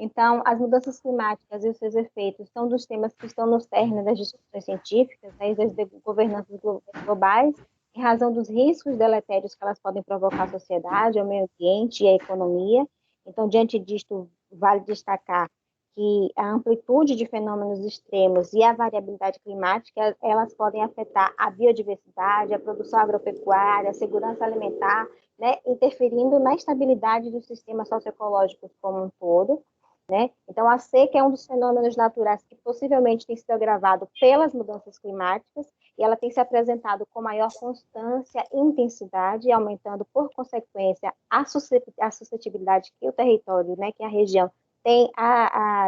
Então, as mudanças climáticas e os seus efeitos são dos temas que estão no cerne das discussões científicas, né, e das governanças globais, em razão dos riscos deletérios que elas podem provocar à sociedade, ao meio ambiente e à economia. Então, diante disto, vale destacar que a amplitude de fenômenos extremos e a variabilidade climática, elas podem afetar a biodiversidade, a produção agropecuária, a segurança alimentar, né, interferindo na estabilidade dos sistemas socioecológicos como um todo, né? Então, a seca é um dos fenômenos naturais que possivelmente tem sido agravado pelas mudanças climáticas, e ela tem se apresentado com maior constância e intensidade, aumentando, por consequência, a suscetibilidade que o território, né, que a região tem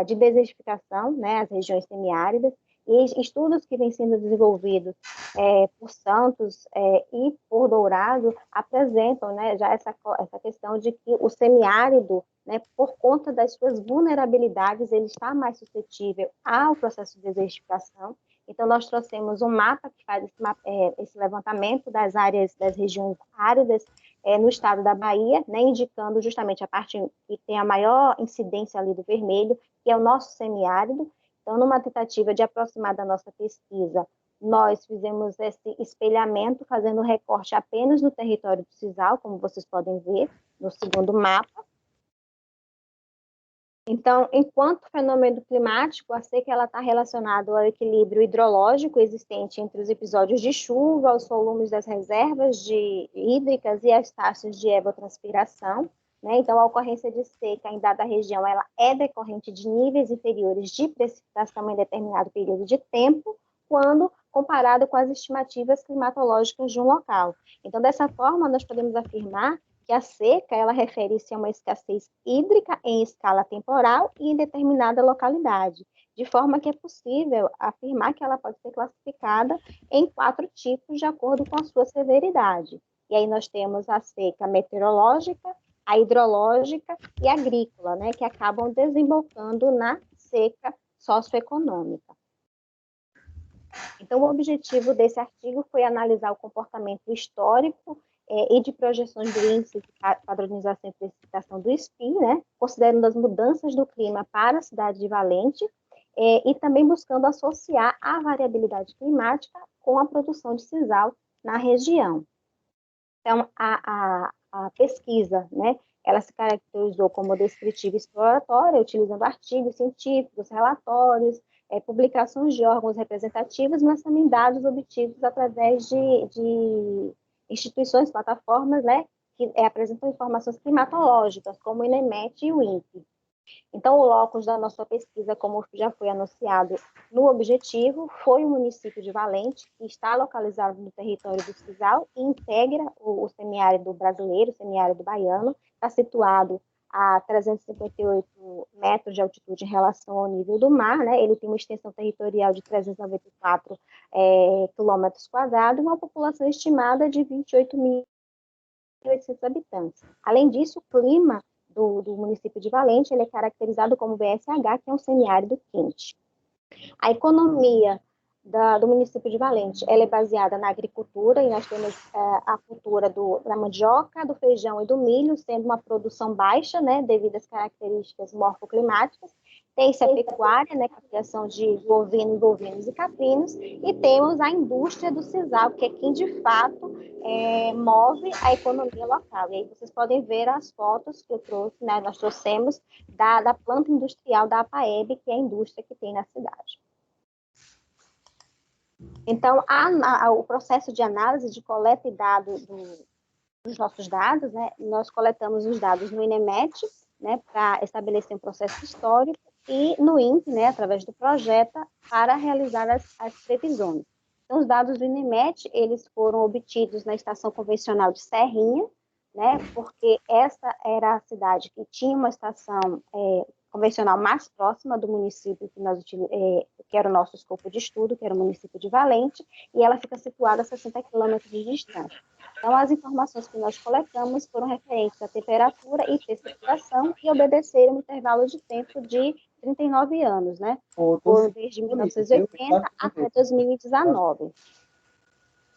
de desertificação, né, as regiões semiáridas, e estudos que vêm sendo desenvolvidos por Santos e por Dourado apresentam, né, já essa questão de que o semiárido, né, por conta das suas vulnerabilidades, ele está mais suscetível ao processo de desertificação. Então, nós trouxemos um mapa que faz esse levantamento das áreas, das regiões áridas no estado da Bahia, né, indicando justamente a parte que tem a maior incidência ali do vermelho, que é o nosso semiárido. Então, numa tentativa de aproximar da nossa pesquisa, nós fizemos esse espelhamento, fazendo recorte apenas no território do Sisal, como vocês podem ver no segundo mapa. Então, enquanto fenômeno climático, a seca está relacionada ao equilíbrio hidrológico existente entre os episódios de chuva, os volumes das reservas hídricas e as taxas de evapotranspiração, né? Então, a ocorrência de seca em dada região ela é decorrente de níveis inferiores de precipitação em determinado período de tempo, quando comparado com as estimativas climatológicas de um local. Então, dessa forma, nós podemos afirmar que a seca, ela refere-se a uma escassez hídrica em escala temporal e em determinada localidade, de forma que é possível afirmar que ela pode ser classificada em 4 tipos de acordo com a sua severidade. E aí nós temos a seca meteorológica, a hidrológica e a agrícola, né, que acabam desembocando na seca socioeconômica. Então, o objetivo desse artigo foi analisar o comportamento histórico e de projeções do Índice de Padronização e Precificação do ISPI, né, considerando as mudanças do clima para a cidade de Valente, e também buscando associar a variabilidade climática com a produção de sisal na região. Então, a pesquisa, né, ela se caracterizou como descritiva e exploratória, utilizando artigos científicos, relatórios, publicações de órgãos representativos, mas também dados obtidos através de instituições, plataformas, né, que apresentam informações climatológicas, como o INEMET e o INPE. Então, o locus da nossa pesquisa, como já foi anunciado no objetivo, foi o município de Valente, que está localizado no território do Sisal e integra o semiárido brasileiro, o semiárido baiano, está situado a 358 metros de altitude em relação ao nível do mar, né? Ele tem uma extensão territorial de 394 quilômetros quadrados, uma população estimada de 28.800 habitantes. Além disso, o clima do município de Valente ele é caracterizado como BSH, que é um semiárido quente. A economia do município de Valente ela é baseada na agricultura, e nós temos a cultura da mandioca, do feijão e do milho, sendo uma produção baixa, né, devido às características morfoclimáticas. Tem-se a pecuária, né, com a criação de bovinos e caprinos, e temos a indústria do sisal, que é quem, de fato, move a economia local. E aí vocês podem ver as fotos que eu trouxe, né, nós trouxemos da planta industrial da APAEB, que é a indústria que tem na cidade. Então, o processo de análise, de coleta e dado dos nossos dados, né, nós coletamos os dados no INEMET, né, para estabelecer um processo histórico, e no INPE, né, através do Projeta, para realizar as previsões. Então, os dados do INEMET, eles foram obtidos na estação convencional de Serrinha, né, porque essa era a cidade que tinha uma estação convencional mais próxima do município que era o nosso escopo de estudo, que era o município de Valente, e ela fica situada a 60 quilômetros de distância. Então, as informações que nós coletamos foram referentes à temperatura e precipitação e obedeceram um intervalo de tempo de 39 anos, né? Foram desde 1980 até 2019.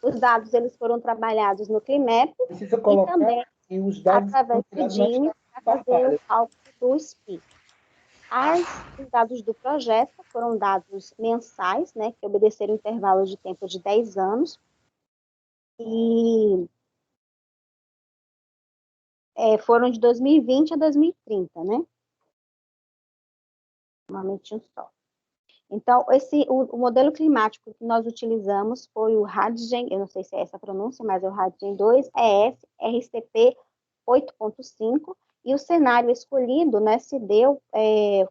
Os dados eles foram trabalhados no CLIMEP e também através do DIME para fazer o cálculo do SPI. Os dados do projeto foram dados mensais, né, que obedeceram intervalos de tempo de 10 anos, e foram de 2020 a 2030, né? Um só. Então, o modelo climático que nós utilizamos foi o RADGEN, eu não sei se é essa a pronúncia, mas é o RADGEN 2 ES RCP 8.5, e o cenário escolhido, né, se deu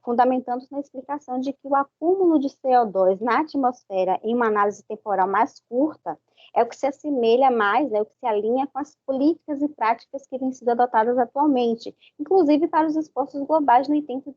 fundamentando-se na explicação de que o acúmulo de CO2 na atmosfera em uma análise temporal mais curta é o que se assemelha mais, é o que se alinha com as políticas e práticas que vêm sendo adotadas atualmente, inclusive para os esforços globais no intento,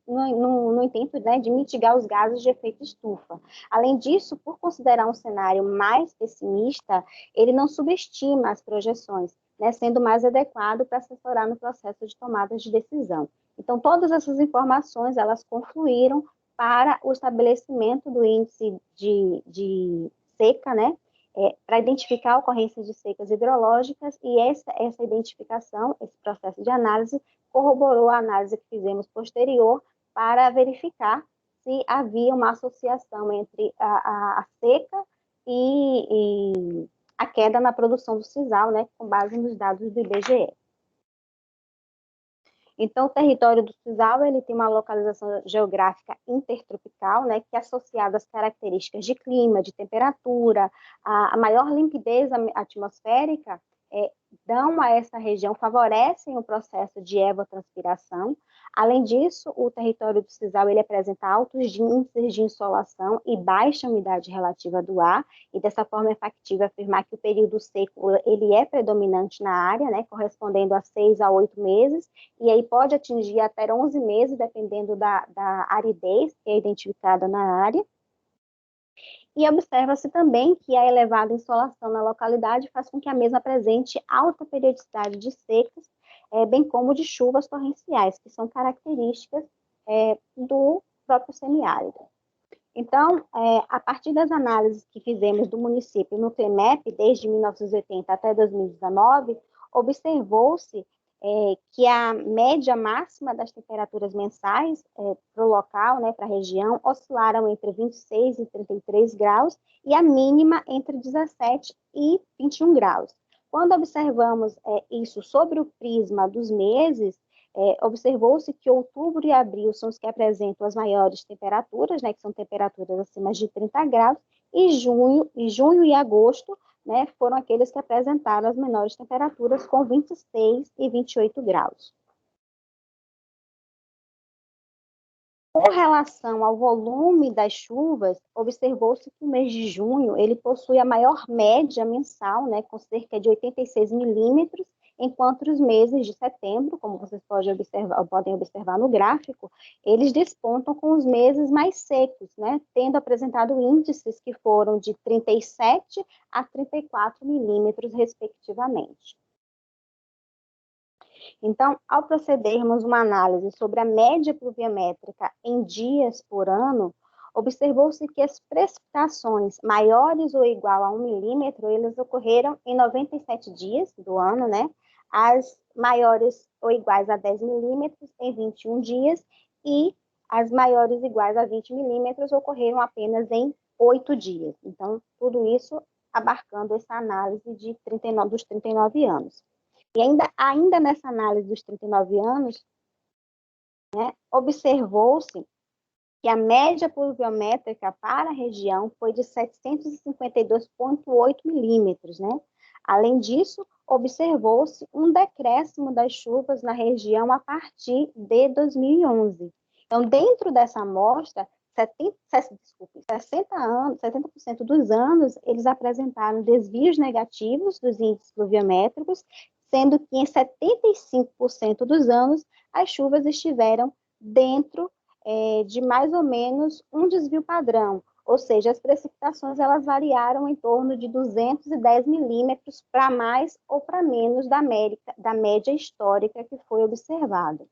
né, de mitigar os gases de efeito estufa. Além disso, por considerar um cenário mais pessimista, ele não subestima as projeções, né, sendo mais adequado para assessorar no processo de tomada de decisão. Então, todas essas informações, elas confluíram para o estabelecimento do índice de seca, né, para identificar a ocorrência de secas hidrológicas, e essa identificação, esse processo de análise, corroborou a análise que fizemos posterior para verificar se havia uma associação entre a seca e a queda na produção do sisal, né, com base nos dados do IBGE. Então, o território do sisal, ele tem uma localização geográfica intertropical, né, que é associada às características de clima, de temperatura, a maior limpidez atmosférica, dão a essa região, favorecem o processo de evapotranspiração. Além disso, o território do sisal, ele apresenta altos índices de insolação e baixa umidade relativa do ar, e dessa forma é factível afirmar que o período seco, ele é predominante na área, né, correspondendo a 6 a 8 meses, e aí pode atingir até 11 meses, dependendo da aridez que é identificada na área. E observa-se também que a elevada insolação na localidade faz com que a mesma apresente alta periodicidade de secas, bem como de chuvas torrenciais, que são características do próprio semiárido. Então, a partir das análises que fizemos do município no CLEMEP, desde 1980 até 2019, observou-se que a média máxima das temperaturas mensais para o local, né, para a região, oscilaram entre 26 e 33 graus, e a mínima entre 17 e 21 graus. Quando observamos isso sobre o prisma dos meses, observou-se que outubro e abril são os que apresentam as maiores temperaturas, né, que são temperaturas acima de 30 graus, e junho e agosto, né, foram aqueles que apresentaram as menores temperaturas, com 26 e 28 graus. Com relação ao volume das chuvas, observou-se que o mês de junho ele possui a maior média mensal, né, com cerca de 86 milímetros, enquanto os meses de setembro, como vocês podem observar no gráfico, eles despontam com os meses mais secos, né, tendo apresentado índices que foram de 37 a 34 milímetros, respectivamente. Então, ao procedermos uma análise sobre a média pluviométrica em dias por ano, observou-se que as precipitações maiores ou igual a 1 milímetro, elas ocorreram em 97 dias do ano, né? As maiores ou iguais a 10 milímetros em 21 dias, e as maiores iguais a 20 milímetros ocorreram apenas em 8 dias. Então, tudo isso abarcando essa análise dos 39 anos. E ainda nessa análise dos 39 anos, né, observou-se que a média pluviométrica para a região foi de 752,8 milímetros, né? Além disso, observou-se um decréscimo das chuvas na região a partir de 2011. Então, dentro dessa amostra, 60% dos anos, eles apresentaram desvios negativos dos índices pluviométricos, sendo que em 75% dos anos, as chuvas estiveram dentro de mais ou menos um desvio padrão, ou seja, as precipitações elas variaram em torno de 210 milímetros para mais ou para menos da média histórica que foi observada.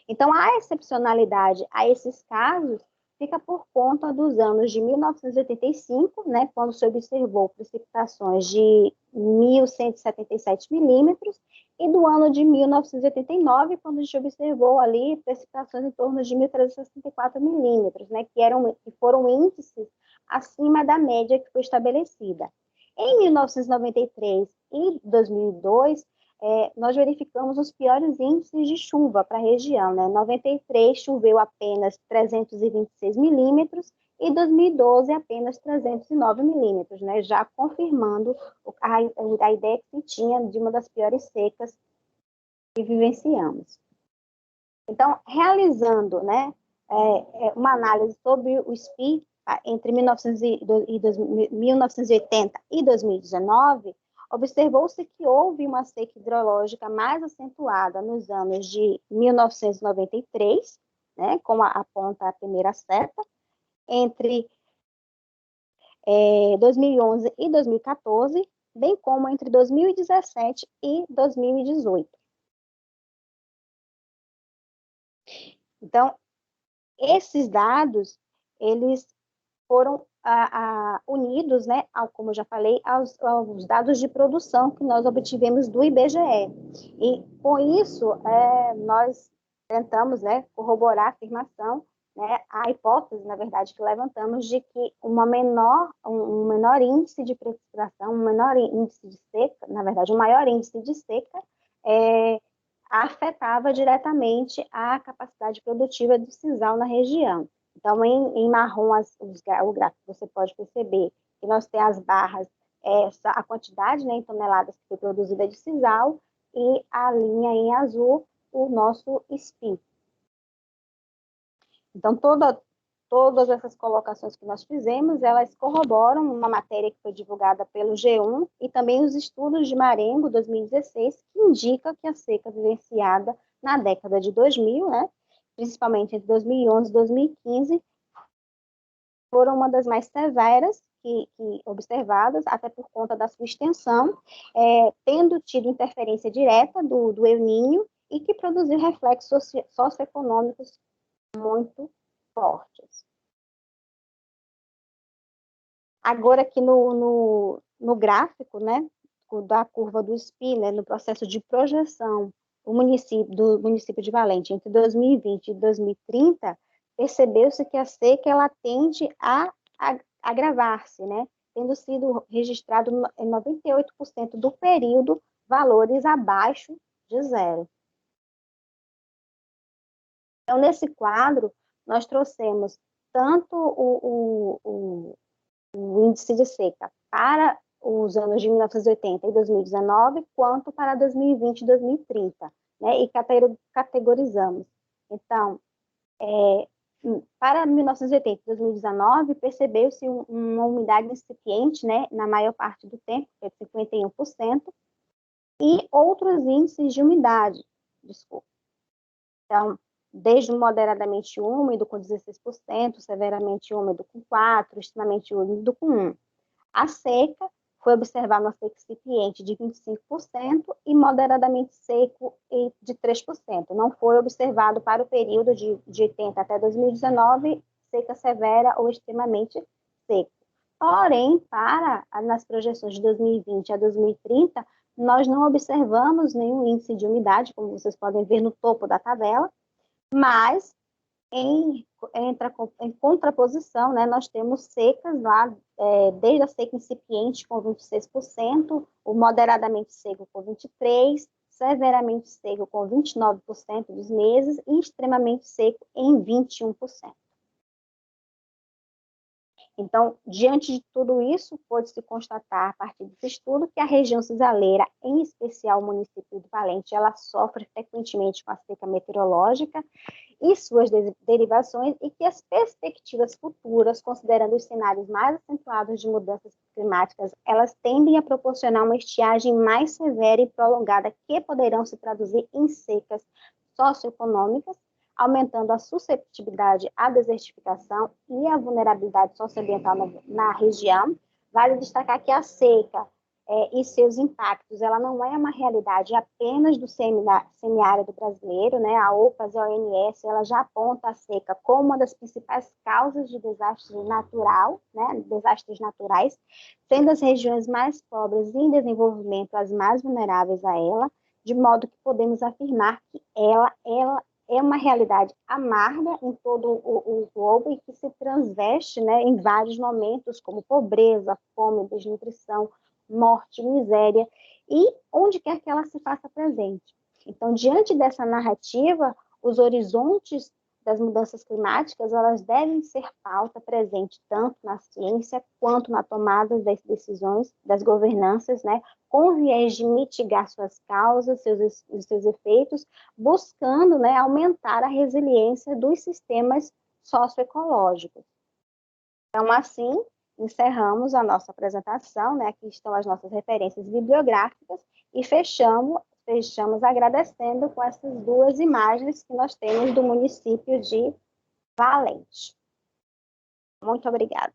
Então, há excepcionalidade a esses casos, fica por conta dos anos de 1985, né, quando se observou precipitações de 1.177 milímetros, e do ano de 1989, quando a gente observou ali precipitações em torno de 1.364 milímetros, né, que foram índices acima da média que foi estabelecida. Em 1993 e 2002, nós verificamos os piores índices de chuva para a região, né? Em 93 choveu apenas 326 milímetros e 2012 apenas 309 milímetros, né? Já confirmando a ideia que se tinha de uma das piores secas que vivenciamos. Então, realizando, né, uma análise sobre o SPI entre 1980 e 2019, observou-se que houve uma seca hidrológica mais acentuada nos anos de 1993, né, como aponta a primeira seta, entre 2011 e 2014, bem como entre 2017 e 2018. Então, esses dados, eles foram unidos, né, como eu já falei, aos dados de produção que nós obtivemos do IBGE. E, com isso, nós tentamos, né, corroborar a afirmação, né, a hipótese, na verdade, que levantamos de que um menor índice de precipitação, um menor índice de seca, na verdade, um maior índice de seca, afetava diretamente a capacidade produtiva do sisal na região. Então, em marrom, o gráfico, você pode perceber que nós temos as barras, a quantidade, né, em toneladas que foi produzida de sisal, e a linha em azul, o nosso SPI. Então, todas essas colocações que nós fizemos, elas corroboram uma matéria que foi divulgada pelo G1 e também os estudos de Marengo, 2016, que indica que a seca vivenciada na década de 2000, né, principalmente entre 2011 e 2015, foram uma das mais severas que observadas, até por conta da sua extensão, tendo tido interferência direta do El Niño e que produziu reflexos socioeconômicos muito fortes. Agora, aqui no gráfico, né, da curva do SPI, né, no processo de projeção do município de Valente entre 2020 e 2030, percebeu-se que a seca ela tende a agravar-se, né, tendo sido registrado em 98% do período valores abaixo de zero. Então, nesse quadro, nós trouxemos tanto o índice de seca para os anos de 1980 e 2019, quanto para 2020 e 2030, né? E categorizamos. Então, para 1980 e 2019, percebeu-se uma umidade incipiente, né, na maior parte do tempo, que é de 51%, e outros índices de umidade, desculpa. Então, desde moderadamente úmido, com 16%, severamente úmido, com 4%, extremamente úmido, com 1%. A seca foi observada uma seca incipiente de 25% e moderadamente seco de 3%. Não foi observado para o período de 80 até 2019, seca severa ou extremamente seco. Porém, nas projeções de 2020 a 2030, nós não observamos nenhum índice de umidade, como vocês podem ver no topo da tabela, mas em contraposição, né, nós temos secas lá, desde a seca incipiente com 26%, o moderadamente seco com 23%, severamente seco com 29% dos meses e extremamente seco em 21%. Então, diante de tudo isso, pôde-se constatar, a partir desse estudo, que a região cisaleira, em especial o município de Valente, ela sofre frequentemente com a seca meteorológica e suas derivações, e que as perspectivas futuras, considerando os cenários mais acentuados de mudanças climáticas, elas tendem a proporcionar uma estiagem mais severa e prolongada, que poderão se traduzir em secas socioeconômicas, aumentando a susceptibilidade à desertificação e à vulnerabilidade socioambiental na região. Vale destacar que a seca, e seus impactos. Ela não é uma realidade apenas do semiárido brasileiro, né? A OPAS e a ONS, ela já aponta a seca como uma das principais causas de desastre natural, né? Desastres naturais, sendo as regiões mais pobres e em desenvolvimento as mais vulneráveis a ela, de modo que podemos afirmar que ela é uma realidade amarga em todo o globo e que se transveste, né, em vários momentos, como pobreza, fome, desnutrição, morte, miséria, e onde quer que ela se faça presente. Então, diante dessa narrativa, os horizontes das mudanças climáticas, elas devem ser pauta presente tanto na ciência quanto na tomada das decisões, das governanças, né, com viés de mitigar suas causas, seus efeitos, buscando, né, aumentar a resiliência dos sistemas socioecológicos. Então, assim, encerramos a nossa apresentação, né? Aqui estão as nossas referências bibliográficas e fechamos agradecendo com essas duas imagens que nós temos do município de Valente. Muito obrigada.